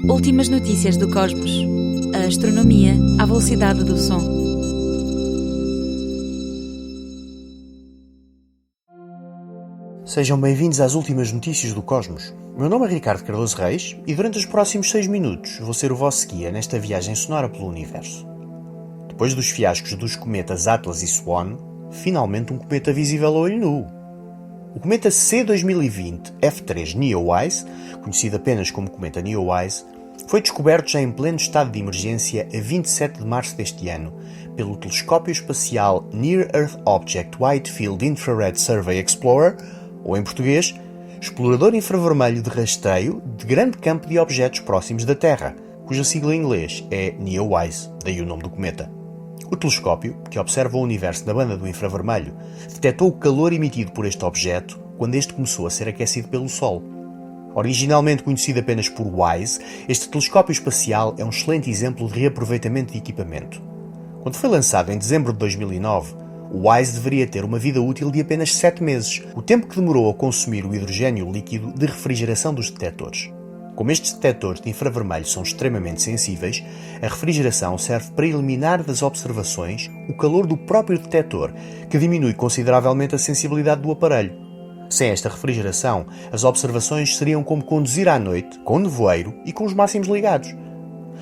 Últimas notícias do cosmos. A astronomia à velocidade do som. Sejam bem-vindos às últimas notícias do cosmos. Meu nome é Ricardo Cardoso Reis e durante os próximos 6 minutos vou ser o vosso guia nesta viagem sonora pelo universo. Depois dos fiascos dos cometas Atlas e Swan, finalmente um cometa visível a olho nu. O cometa C2020 F3 Neowise, conhecido apenas como cometa Neowise, foi descoberto já em pleno estado de emergência a 27 de março deste ano pelo telescópio espacial Near Earth Object Wide Field Infrared Survey Explorer, ou em português, Explorador Infravermelho de Rastreio de Grande Campo de Objetos Próximos da Terra, cuja sigla em inglês é Neowise, daí o nome do cometa. O telescópio, que observa o universo na banda do infravermelho, detectou o calor emitido por este objeto quando este começou a ser aquecido pelo Sol. Originalmente conhecido apenas por WISE, este telescópio espacial é um excelente exemplo de reaproveitamento de equipamento. Quando foi lançado em dezembro de 2009, o WISE deveria ter uma vida útil de apenas 7 meses, o tempo que demorou a consumir o hidrogênio líquido de refrigeração dos detectores. Como estes detectores de infravermelho são extremamente sensíveis, a refrigeração serve para eliminar das observações o calor do próprio detector, que diminui consideravelmente a sensibilidade do aparelho. Sem esta refrigeração, as observações seriam como conduzir à noite, com nevoeiro e com os máximos ligados.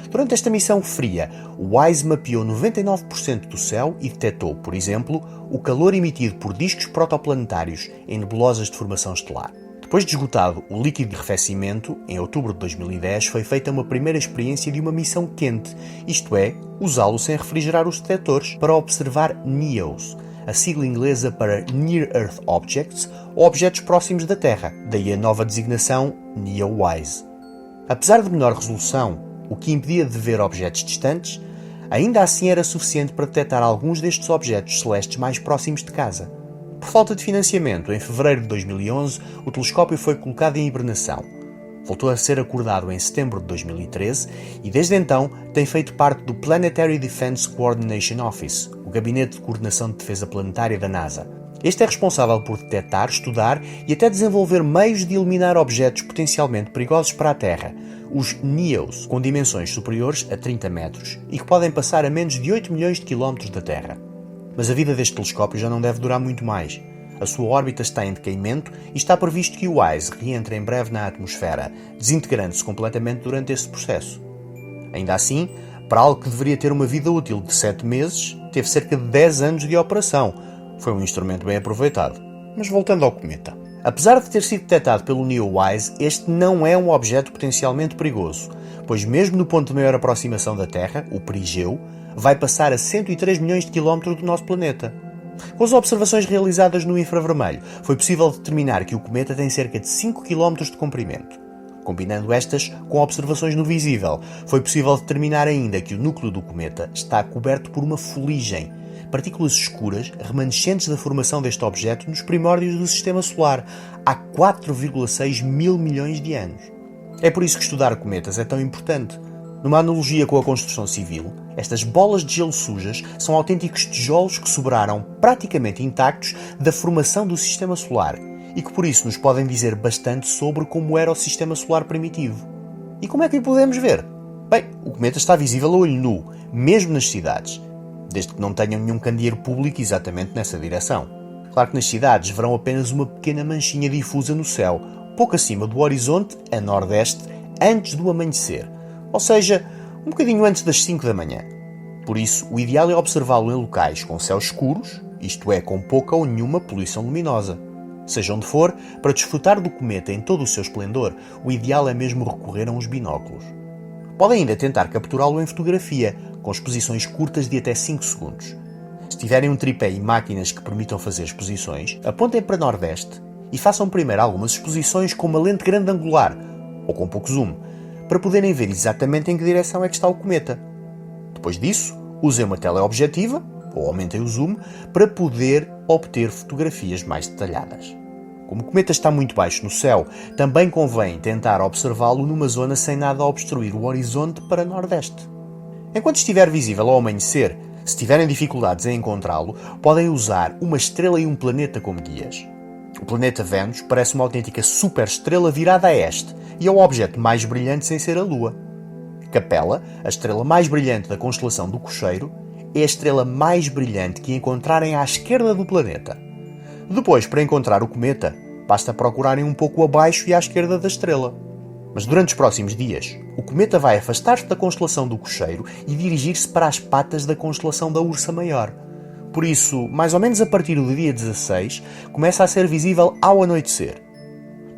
Durante esta missão fria, o WISE mapeou 99% do céu e detectou, por exemplo, o calor emitido por discos protoplanetários em nebulosas de formação estelar. Depois de esgotado o líquido de arrefecimento, em outubro de 2010 foi feita uma primeira experiência de uma missão quente, isto é, usá-lo sem refrigerar os detectores, para observar NEOs, a sigla inglesa para Near Earth Objects, ou objetos próximos da Terra, daí a nova designação Neowise. Apesar de menor resolução, o que impedia de ver objetos distantes, ainda assim era suficiente para detectar alguns destes objetos celestes mais próximos de casa. Por falta de financiamento, em fevereiro de 2011, o telescópio foi colocado em hibernação. Voltou a ser acordado em setembro de 2013 e, desde então, tem feito parte do Planetary Defense Coordination Office, o Gabinete de Coordenação de Defesa Planetária da NASA. Este é responsável por detectar, estudar e até desenvolver meios de eliminar objetos potencialmente perigosos para a Terra, os NEOs, com dimensões superiores a 30 metros e que podem passar a menos de 8 milhões de quilómetros da Terra. Mas a vida deste telescópio já não deve durar muito mais. A sua órbita está em decaimento e está previsto que o WISE reentre em breve na atmosfera, desintegrando-se completamente durante esse processo. Ainda assim, para algo que deveria ter uma vida útil de 7 meses, teve cerca de 10 anos de operação. Foi um instrumento bem aproveitado. Mas voltando ao cometa. Apesar de ter sido detectado pelo Neowise, este não é um objeto potencialmente perigoso, pois mesmo no ponto de maior aproximação da Terra, o perigeu, vai passar a 103 milhões de quilómetros do nosso planeta. Com as observações realizadas no infravermelho, foi possível determinar que o cometa tem cerca de 5 km de comprimento. Combinando estas com observações no visível, foi possível determinar ainda que o núcleo do cometa está coberto por uma fuligem, partículas escuras remanescentes da formação deste objeto nos primórdios do Sistema Solar, há 4,6 mil milhões de anos. É por isso que estudar cometas é tão importante. Numa analogia com a construção civil, estas bolas de gelo sujas são autênticos tijolos que sobraram praticamente intactos da formação do Sistema Solar e que por isso nos podem dizer bastante sobre como era o Sistema Solar primitivo. E como é que o podemos ver? Bem, o cometa está visível a olho nu, mesmo nas cidades, desde que não tenham nenhum candeeiro público exatamente nessa direção. Claro que nas cidades verão apenas uma pequena manchinha difusa no céu, pouco acima do horizonte, a nordeste, antes do amanhecer, ou seja, um bocadinho antes das 5 da manhã. Por isso, o ideal é observá-lo em locais com céus escuros, isto é, com pouca ou nenhuma poluição luminosa. Seja onde for, para desfrutar do cometa em todo o seu esplendor, o ideal é mesmo recorrer a uns binóculos. Podem ainda tentar capturá-lo em fotografia, com exposições curtas de até 5 segundos. Se tiverem um tripé e máquinas que permitam fazer exposições, apontem para Nordeste e façam primeiro algumas exposições com uma lente grande angular, ou com pouco zoom, para poderem ver exatamente em que direção é que está o cometa. Depois disso, usem uma teleobjetiva, ou aumentem o zoom, para poder obter fotografias mais detalhadas. Como o cometa está muito baixo no céu, também convém tentar observá-lo numa zona sem nada a obstruir o horizonte para Nordeste. Enquanto estiver visível ao amanhecer, se tiverem dificuldades em encontrá-lo, podem usar uma estrela e um planeta como guias. O planeta Vênus parece uma autêntica superestrela virada a este e é o objeto mais brilhante sem ser a Lua. Capella, a estrela mais brilhante da constelação do Cocheiro, é a estrela mais brilhante que encontrarem à esquerda do planeta. Depois, para encontrar o cometa, basta procurarem um pouco abaixo e à esquerda da estrela. Mas durante os próximos dias, o cometa vai afastar-se da constelação do Cocheiro e dirigir-se para as patas da constelação da Ursa Maior. Por isso, mais ou menos a partir do dia 16, começa a ser visível ao anoitecer.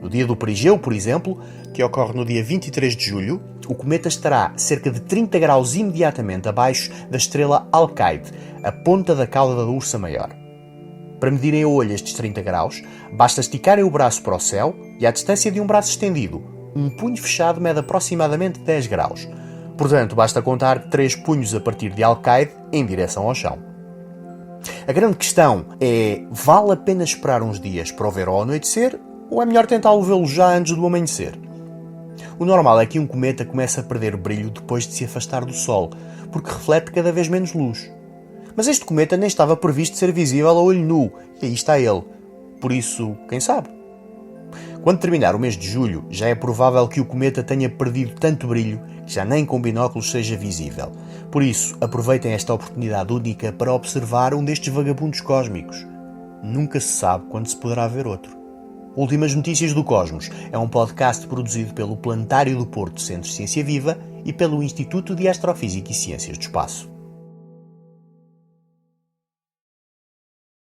No dia do perigeu, por exemplo, que ocorre no dia 23 de julho, o cometa estará cerca de 30 graus imediatamente abaixo da estrela Alcaide, a ponta da cauda da Ursa Maior. Para medirem a olho estes 30 graus, basta esticarem o braço para o céu e, à distância de um braço estendido, um punho fechado mede aproximadamente 10 graus. Portanto, basta contar 3 punhos a partir de Alcaide em direção ao chão. A grande questão é, vale a pena esperar uns dias para o ver ao anoitecer ou é melhor tentar vê-lo já antes do amanhecer? O normal é que um cometa comece a perder brilho depois de se afastar do Sol, porque reflete cada vez menos luz. Mas este cometa nem estava previsto ser visível a olho nu, e aí está ele. Por isso, quem sabe? Quando terminar o mês de julho, já é provável que o cometa tenha perdido tanto brilho que já nem com binóculos seja visível. Por isso, aproveitem esta oportunidade única para observar um destes vagabundos cósmicos. Nunca se sabe quando se poderá ver outro. Últimas Notícias do Cosmos é um podcast produzido pelo Planetário do Porto Centro de Ciência Viva e pelo Instituto de Astrofísica e Ciências do Espaço.